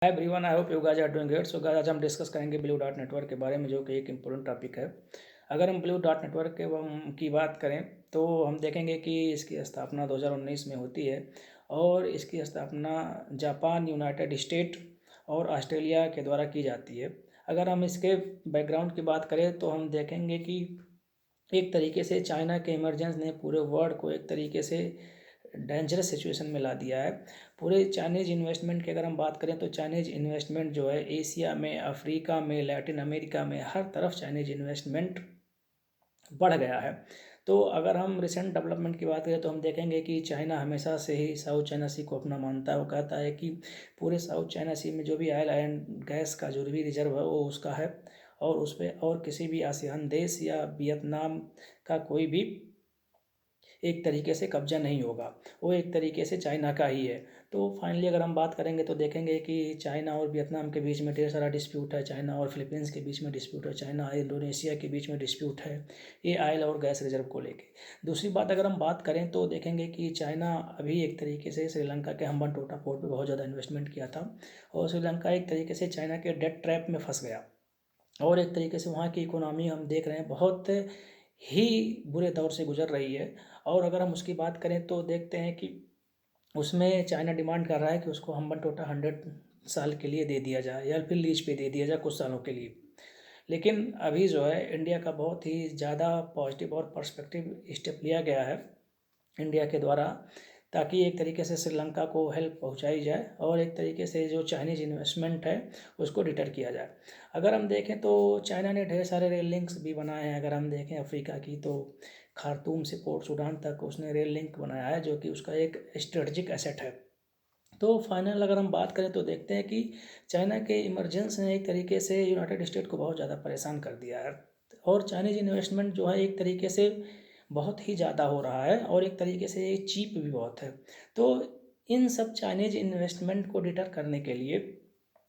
Hi everyone, I hope you guys are doing great. So guys, आज हम discuss करेंगे blue dot network के बारे में, जो कि एक इम्पोर्टेंट टॉपिक है। अगर हम ब्लू डॉट नेटवर्क की बात करें तो हम देखेंगे कि इसकी स्थापना 2019 में होती है और इसकी स्थापना जापान, यूनाइटेड स्टेट और ऑस्ट्रेलिया के द्वारा की जाती है। अगर हम इसके बैकग्राउंड की बात करें तो हम देखेंगे कि एक तरीके से चाइना के इमरजेंस ने पूरे वर्ल्ड को एक तरीके से डेंजरस सिचुएशन में ला दिया है। पूरे चाइनीज़ इन्वेस्टमेंट की अगर हम बात करें तो चाइनीज़ इन्वेस्टमेंट जो है एशिया में, अफ्रीका में, लैटिन अमेरिका में, हर तरफ चाइनीज़ इन्वेस्टमेंट बढ़ गया है। तो अगर हम रिसेंट डेवलपमेंट की बात करें तो हम देखेंगे कि चाइना हमेशा से ही साउथ चाइना सी को अपना मानता है। वो कहता है कि पूरे साउथ चाइना सी में जो भी ऑयल एंड गैस का जो भी रिजर्व है वो उसका है, और उस पर और किसी भी आसियान देश या वियतनाम का कोई भी एक तरीके से कब्जा नहीं होगा, वो एक तरीके से चाइना का ही है। तो फाइनली अगर हम बात करेंगे तो देखेंगे कि चाइना और वियतनाम के बीच में ढेर सारा डिस्प्यूट है, चाइना और फिलीपींस के बीच में डिस्प्यूट है, चाइना और इंडोनेशिया के बीच में डिस्प्यूट है, ये ऑयल और गैस रिजर्व को लेके। दूसरी बात अगर हम बात करें तो देखेंगे कि चाइना अभी एक तरीके से श्रीलंका के हम्बनटोटा पोर्ट पर बहुत ज़्यादा इन्वेस्टमेंट किया था, और श्रीलंका एक तरीके से चाइना के डेट ट्रैप में फंस गया, और एक तरीके से वहाँ की इकोनॉमी हम देख रहे हैं बहुत ही बुरे दौर से गुजर रही है। और अगर हम उसकी बात करें तो देखते हैं कि उसमें चाइना डिमांड कर रहा है कि उसको हम्बनटोटा 100 साल के लिए दे दिया जाए या फिर लीज पे दे दिया जाए कुछ सालों के लिए। लेकिन अभी जो है इंडिया का बहुत ही ज़्यादा पॉजिटिव और पर्सपेक्टिव स्टेप लिया गया है इंडिया के द्वारा, ताकि एक तरीके से श्रीलंका को हेल्प पहुंचाई जाए और एक तरीके से जो चाइनीज़ इन्वेस्टमेंट है उसको डिटर किया जाए। अगर हम देखें तो चाइना ने ढेर सारे रेल लिंक्स भी बनाए हैं। अगर हम देखें अफ्रीका की तो खार्तूम से पोर्ट सूडान तक उसने रेल लिंक बनाया है, जो कि उसका एक स्ट्रेटजिक एसेट है। तो फाइनल अगर हम बात करें तो देखते हैं कि चाइना के इमरजेंस ने एक तरीके से यूनाइटेड स्टेट को बहुत ज़्यादा परेशान कर दिया है, और चाइनीज़ इन्वेस्टमेंट जो है एक तरीके से बहुत ही ज़्यादा हो रहा है, और एक तरीके से ये चीप भी बहुत है। तो इन सब चाइनीज़ इन्वेस्टमेंट को डिटर करने के लिए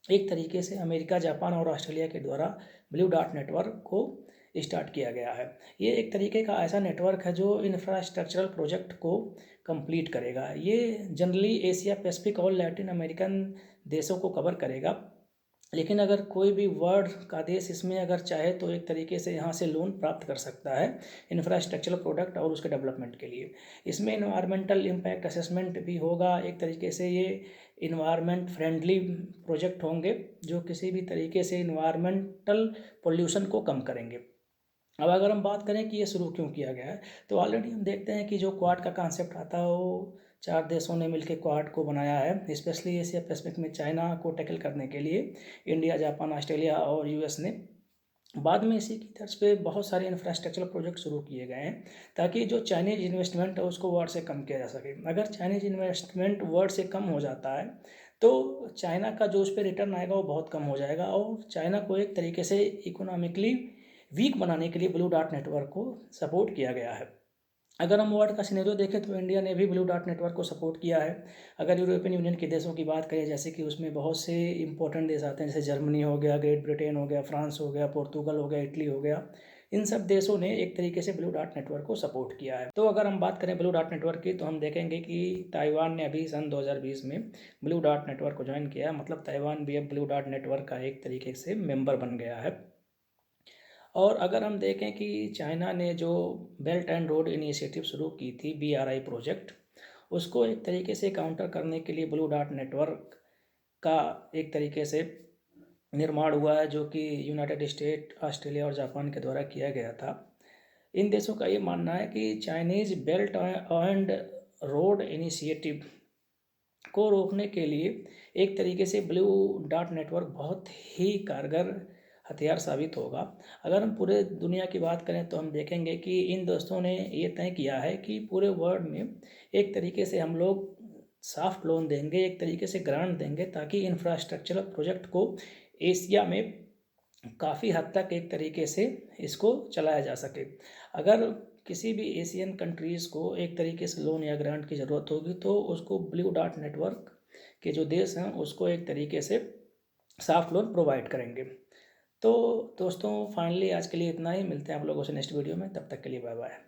एक तरीके से अमेरिका, जापान और ऑस्ट्रेलिया के द्वारा ब्लू डॉट नेटवर्क को स्टार्ट किया गया है। ये एक तरीके का ऐसा नेटवर्क है जो इंफ्रास्ट्रक्चरल प्रोजेक्ट को कंप्लीट करेगा। ये जनरली एशिया पैसिफिक और लैटिन अमेरिकन देशों को कवर करेगा, लेकिन अगर कोई भी वर्ल्ड का देश इसमें अगर चाहे तो एक तरीके से यहाँ से लोन प्राप्त कर सकता है इंफ्रास्ट्रक्चरल प्रोडक्ट और उसके डेवलपमेंट के लिए। इसमें इन्वायरमेंटल इम्पैक्ट असेसमेंट भी होगा। एक तरीके से ये इन्वायरमेंट फ्रेंडली प्रोजेक्ट होंगे जो किसी भी तरीके से इन्वायरमेंटल पोल्यूशन को कम करेंगे। अब अगर हम बात करें कि ये शुरू क्यों किया गया है, तो ऑलरेडी हम देखते हैं कि जो क्वाड का कॉन्सेप्ट आता है वो 4 देशों ने मिलकर क्वाड को बनाया है, स्पेशली एशिया पैसिफिक में चाइना को टैकल करने के लिए इंडिया, जापान, ऑस्ट्रेलिया और यूएस ने। बाद में इसी की तर्ज पे बहुत सारे इंफ्रास्ट्रक्चर प्रोजेक्ट शुरू किए गए हैं, ताकि जो चाइनीज इन्वेस्टमेंट है उसको वर्ल्ड से कम किया जा सके। अगर चाइनीज इन्वेस्टमेंट वर्ल्ड से कम हो जाता है तो चाइना का जो उस पर रिटर्न आएगा वो बहुत कम हो जाएगा, और चाइना को एक तरीके से इकोनॉमिकली वीक बनाने के लिए ब्लू डॉट नेटवर्क को सपोर्ट किया गया है। अगर हम वर्ल्ड का सिनेरियो देखें तो इंडिया ने भी ब्लू डॉट नेटवर्क को सपोर्ट किया है। अगर यूरोपियन यूनियन के देशों की बात करें, जैसे कि उसमें बहुत से इंपॉर्टेंट देश आते हैं, जैसे जर्मनी हो गया, ग्रेट ब्रिटेन हो गया, फ्रांस हो गया, पोर्तुगल हो गया, इटली हो गया, इन सब देशों ने एक तरीके से ब्लू डॉट नेटवर्क को सपोर्ट किया है। तो अगर हम बात करें ब्लू डॉट नेटवर्क की तो हम देखेंगे कि ताइवान ने अभी सन 2020 में ब्लू डॉट नेटवर्क को ज्वाइन किया है। मतलब ताइवान भी अब ब्लू डॉट नेटवर्क का एक तरीके से मेंबर बन गया है। और अगर हम देखें कि चाइना ने जो बेल्ट एंड रोड इनिशिएटिव शुरू की थी, BRI प्रोजेक्ट, उसको एक तरीके से काउंटर करने के लिए ब्लू डॉट नेटवर्क का एक तरीके से निर्माण हुआ है, जो कि यूनाइटेड स्टेट, ऑस्ट्रेलिया और जापान के द्वारा किया गया था। इन देशों का ये मानना है कि Chinese belt and road initiative को रोकने के लिए एक तरीके से ब्लू डॉट नेटवर्क बहुत ही कारगर हथियार साबित होगा। अगर हम पूरे दुनिया की बात करें तो हम देखेंगे कि इन दोस्तों ने ये तय किया है कि पूरे वर्ल्ड में एक तरीके से हम लोग सॉफ्ट लोन देंगे, एक तरीके से ग्रांट देंगे, ताकि इंफ्रास्ट्रक्चरल प्रोजेक्ट को एशिया में काफ़ी हद तक एक तरीके से इसको चलाया जा सके। अगर किसी भी एशियन कंट्रीज़ को एक तरीके से लोन या ग्रांट की ज़रूरत होगी तो उसको ब्लू डॉट नेटवर्क के जो देश हैं उसको एक तरीके से सॉफ्ट लोन प्रोवाइड करेंगे। तो दोस्तों फाइनली आज के लिए इतना ही। मिलते हैं आप लोगों से नेक्स्ट वीडियो में, तब तक के लिए बाय बाय।